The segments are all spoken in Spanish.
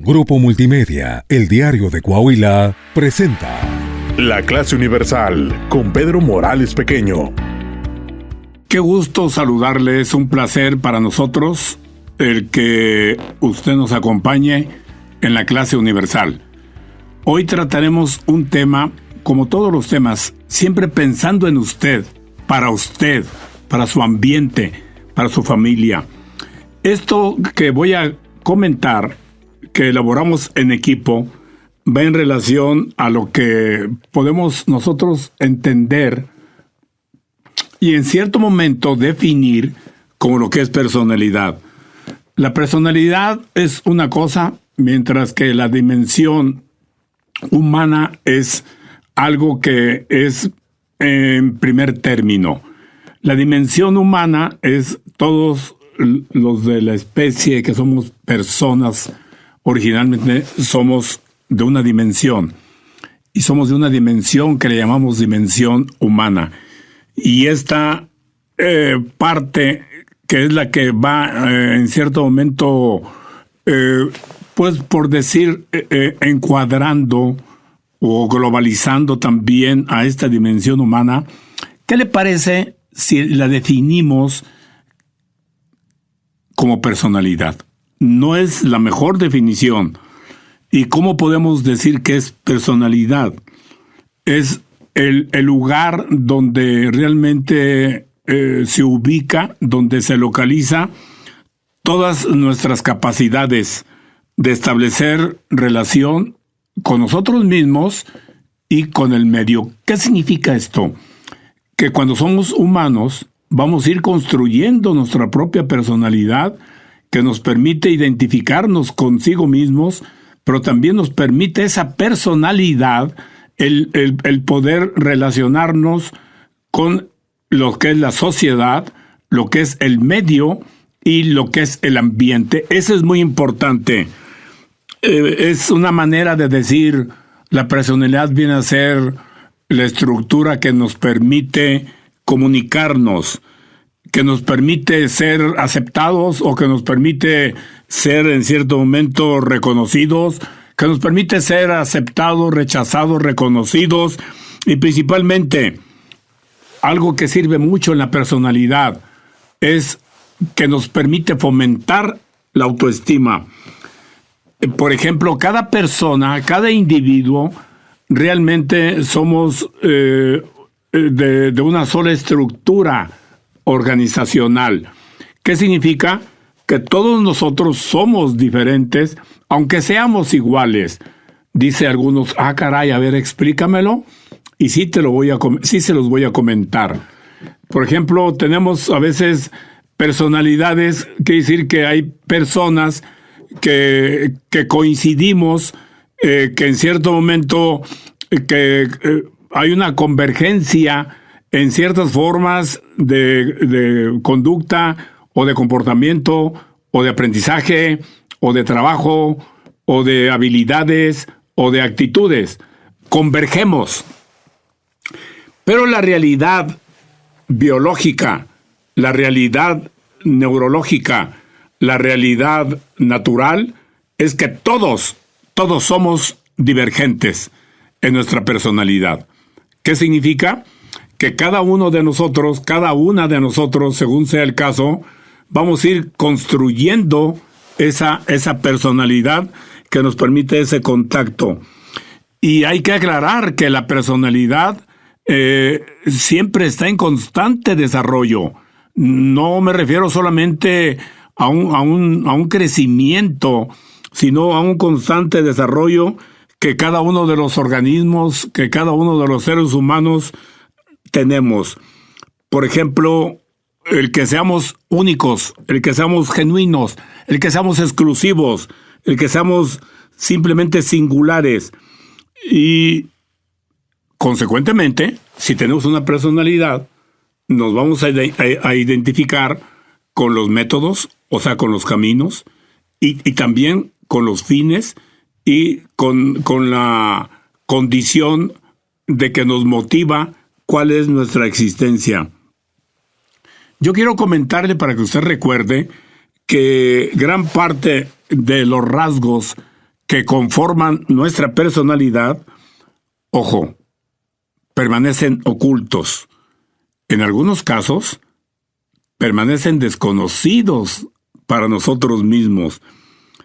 Grupo Multimedia, El Diario de Coahuila, presenta La Clase Universal con Pedro Morales Pequeño. Qué gusto saludarle, es un placer para nosotros el que usted nos acompañe en la Clase Universal. Hoy trataremos un tema, como todos los temas, siempre pensando en usted, para su ambiente, para su familia. Esto que voy a comentar, que elaboramos en equipo, va en relación a lo que podemos nosotros entender y en cierto momento definir como lo que es personalidad. La personalidad es una cosa, mientras que la dimensión humana es algo que es en primer término. La dimensión humana es todos los de la especie que somos personas. Originalmente somos de una dimensión, y somos de una dimensión que le llamamos dimensión humana. Y esta parte, que es la que va en cierto momento, pues por decir, encuadrando o globalizando también a esta dimensión humana, ¿qué le parece si la definimos como personalidad? No es la mejor definición. ¿Y cómo podemos decir que es personalidad? Es el lugar donde realmente se ubica, donde se localiza todas nuestras capacidades de establecer relación con nosotros mismos y con el medio. ¿Qué significa esto? Que cuando somos humanos vamos a ir construyendo nuestra propia personalidad, que nos permite identificarnos consigo mismos, pero también nos permite esa personalidad, el poder relacionarnos con lo que es la sociedad, lo que es el medio y lo que es el ambiente. Eso es muy importante. Es una manera de decir, la personalidad viene a ser la estructura que nos permite comunicarnos, que nos permite ser aceptados o que nos permite ser en cierto momento reconocidos, que nos permite ser aceptados, rechazados, reconocidos, y principalmente algo que sirve mucho en la personalidad es que nos permite fomentar la autoestima. Por ejemplo, cada persona, cada individuo, realmente somos de una sola estructura organizacional. ¿Qué significa? Que todos nosotros somos diferentes, aunque seamos iguales. Dice algunos, caray, a ver, explícamelo, y sí se los voy a comentar. Por ejemplo, tenemos a veces personalidades, quiere decir que hay personas que coincidimos, que en cierto momento hay una convergencia en ciertas formas de conducta o de comportamiento o de aprendizaje o de trabajo o de habilidades o de actitudes. Convergemos. Pero la realidad biológica, la realidad neurológica, la realidad natural es que todos somos divergentes en nuestra personalidad. ¿Qué significa? Que cada una de nosotros, según sea el caso, vamos a ir construyendo esa personalidad que nos permite ese contacto. Y hay que aclarar que la personalidad siempre está en constante desarrollo. No me refiero solamente a un crecimiento, sino a un constante desarrollo que cada uno de los organismos, que cada uno de los seres humanos tenemos. Por ejemplo, el que seamos únicos, el que seamos genuinos, el que seamos exclusivos, el que seamos simplemente singulares. Y consecuentemente, si tenemos una personalidad, nos vamos a identificar con los métodos, o sea, con los caminos, y también con los fines y con la condición de que nos motiva cuál es nuestra existencia. Yo quiero comentarle, para que usted recuerde, que gran parte de los rasgos que conforman nuestra personalidad, ojo, permanecen ocultos. En algunos casos, permanecen desconocidos para nosotros mismos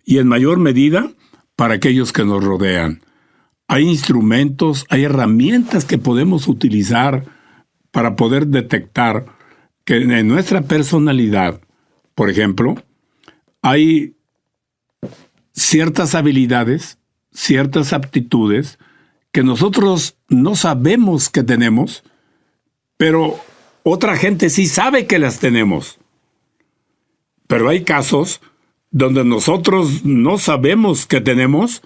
y en mayor medida para aquellos que nos rodean. Hay instrumentos, hay herramientas que podemos utilizar para poder detectar que en nuestra personalidad, por ejemplo, hay ciertas habilidades, ciertas aptitudes que nosotros no sabemos que tenemos, pero otra gente sí sabe que las tenemos. Pero hay casos donde nosotros no sabemos que tenemos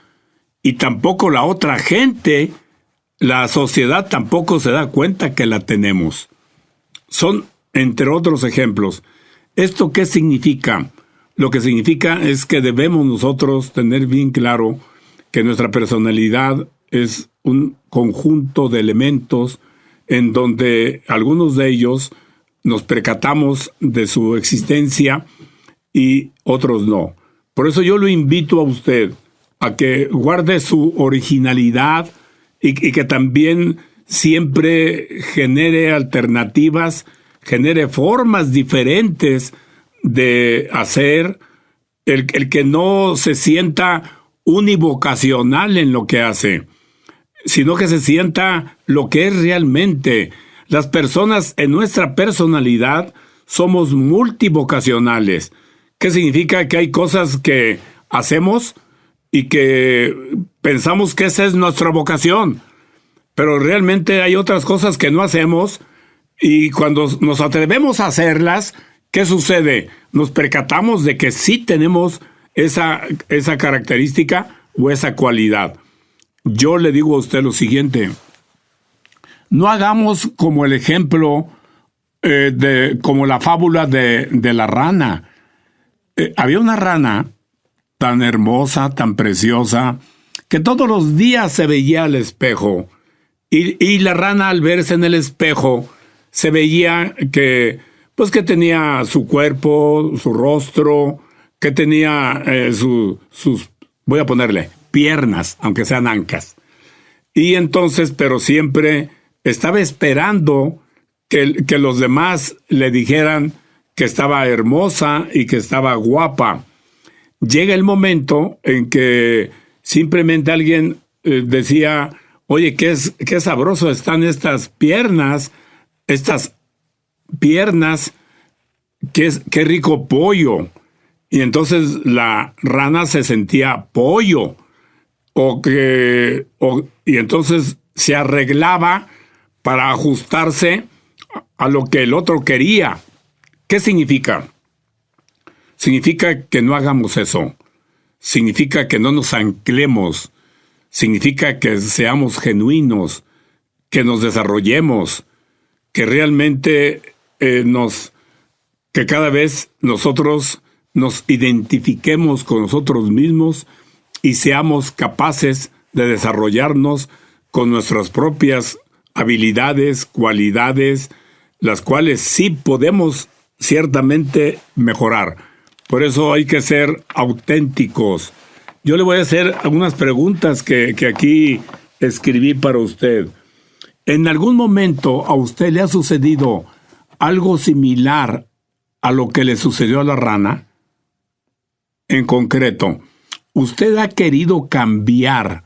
y tampoco la otra gente, la sociedad tampoco se da cuenta que la tenemos. Son, entre otros ejemplos. ¿Esto qué significa? Lo que significa es que debemos nosotros tener bien claro que nuestra personalidad es un conjunto de elementos en donde algunos de ellos nos percatamos de su existencia y otros no. Por eso yo lo invito a usted a que guarde su originalidad y que también siempre genere alternativas, genere formas diferentes de hacer, el que no se sienta univocacional en lo que hace, sino que se sienta lo que es realmente. Las personas en nuestra personalidad somos multivocacionales. ¿Qué significa? Que hay cosas que hacemos y que pensamos que esa es nuestra vocación, pero realmente hay otras cosas que no hacemos y cuando nos atrevemos a hacerlas, ¿qué sucede? Nos percatamos de que sí tenemos esa característica o esa cualidad. Yo le digo a usted lo siguiente: no hagamos como el ejemplo como la fábula de la rana. Había una rana tan hermosa, tan preciosa, que todos los días se veía al espejo. Y la rana, al verse en el espejo, se veía que tenía su cuerpo, su rostro, que tenía sus, voy a ponerle, piernas, aunque sean ancas. Y entonces, pero siempre estaba esperando que los demás le dijeran que estaba hermosa y que estaba guapa. Llega el momento en que simplemente alguien decía: oye, qué sabroso están estas piernas, qué rico pollo. Y entonces la rana se sentía pollo, y entonces se arreglaba para ajustarse a lo que el otro quería. ¿Qué significa? Significa que no hagamos eso. Significa que no nos anclemos. Significa que seamos genuinos, que nos desarrollemos, que realmente que cada vez nosotros nos identifiquemos con nosotros mismos y seamos capaces de desarrollarnos con nuestras propias habilidades, cualidades, las cuales sí podemos ciertamente mejorar. Por eso hay que ser auténticos. Yo le voy a hacer algunas preguntas que aquí escribí para usted. ¿En algún momento a usted le ha sucedido algo similar a lo que le sucedió a la rana? En concreto, ¿usted ha querido cambiar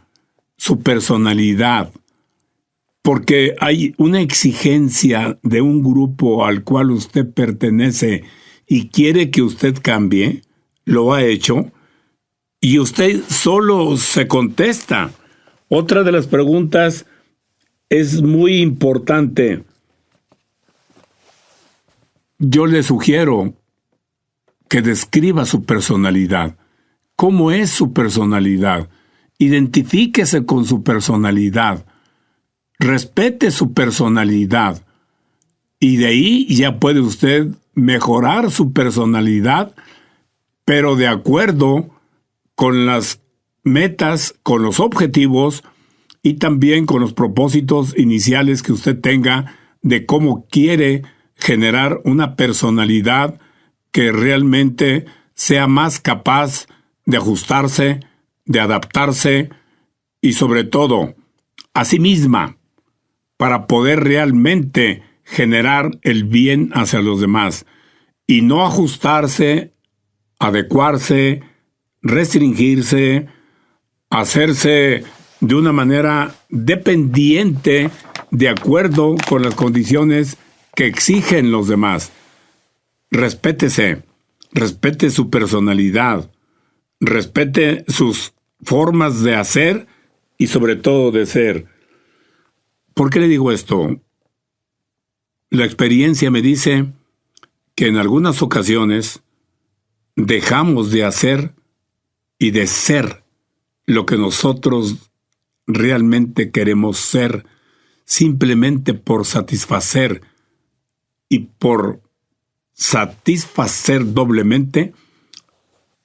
su personalidad porque hay una exigencia de un grupo al cual usted pertenece y quiere que usted cambie? ¿Lo ha hecho? Y usted solo se contesta. Otra de las preguntas es muy importante. Yo le sugiero que describa su personalidad. ¿Cómo es su personalidad? Identifíquese con su personalidad. Respete su personalidad. Y de ahí ya puede usted mejorar su personalidad, pero de acuerdo con las metas, con los objetivos y también con los propósitos iniciales que usted tenga de cómo quiere generar una personalidad que realmente sea más capaz de ajustarse, de adaptarse y sobre todo a sí misma para poder realmente generar el bien hacia los demás y no ajustarse, adecuarse, restringirse, hacerse de una manera dependiente de acuerdo con las condiciones que exigen los demás. Respétese, respete su personalidad, respete sus formas de hacer y sobre todo de ser. ¿Por qué le digo esto? La experiencia me dice que en algunas ocasiones dejamos de hacer y de ser lo que nosotros realmente queremos ser, simplemente por satisfacer y por satisfacer doblemente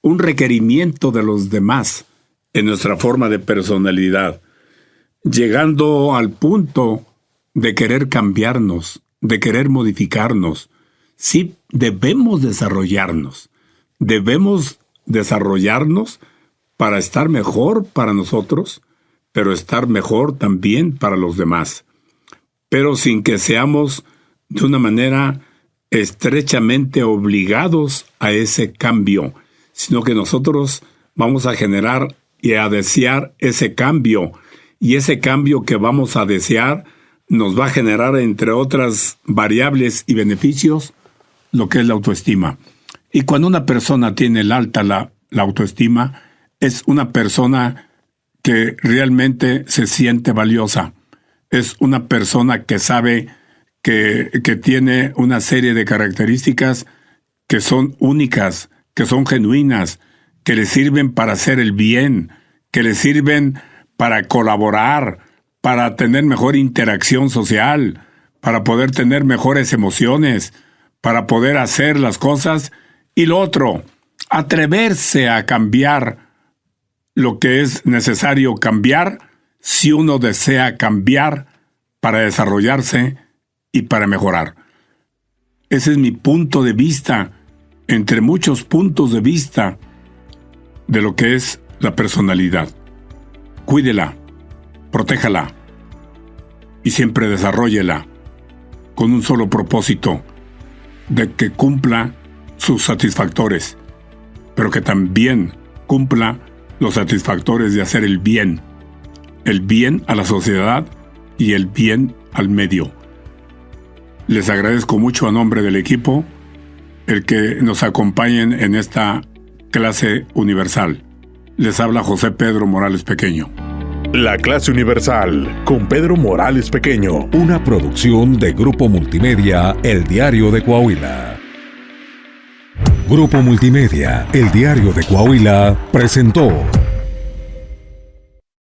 un requerimiento de los demás en nuestra forma de personalidad, llegando al punto de querer cambiarnos, de querer modificarnos. Sí, debemos desarrollarnos para estar mejor para nosotros, pero estar mejor también para los demás, pero sin que seamos de una manera estrechamente obligados a ese cambio, sino que nosotros vamos a generar y a desear ese cambio, y ese cambio que vamos a desear nos va a generar, entre otras variables y beneficios, lo que es la autoestima. Y cuando una persona tiene alta la autoestima, es una persona que realmente se siente valiosa. Es una persona que sabe que tiene una serie de características que son únicas, que son genuinas, que le sirven para hacer el bien, que le sirven para colaborar, para tener mejor interacción social, para poder tener mejores emociones, para poder hacer las cosas. Y lo otro, atreverse a cambiar lo que es necesario cambiar si uno desea cambiar para desarrollarse y para mejorar. Ese es mi punto de vista, entre muchos puntos de vista, de lo que es la personalidad. Cuídela, protéjala y siempre desarróllela con un solo propósito, de que cumpla sus satisfactores, pero que también cumpla los satisfactores de hacer el bien a la sociedad y el bien al medio. Les agradezco mucho a nombre del equipo el que nos acompañen en esta clase universal. Les habla José Pedro Morales Pequeño. La clase universal con Pedro Morales Pequeño. Una producción de Grupo Multimedia, El Diario de Coahuila. Grupo Multimedia, El Diario de Coahuila, presentó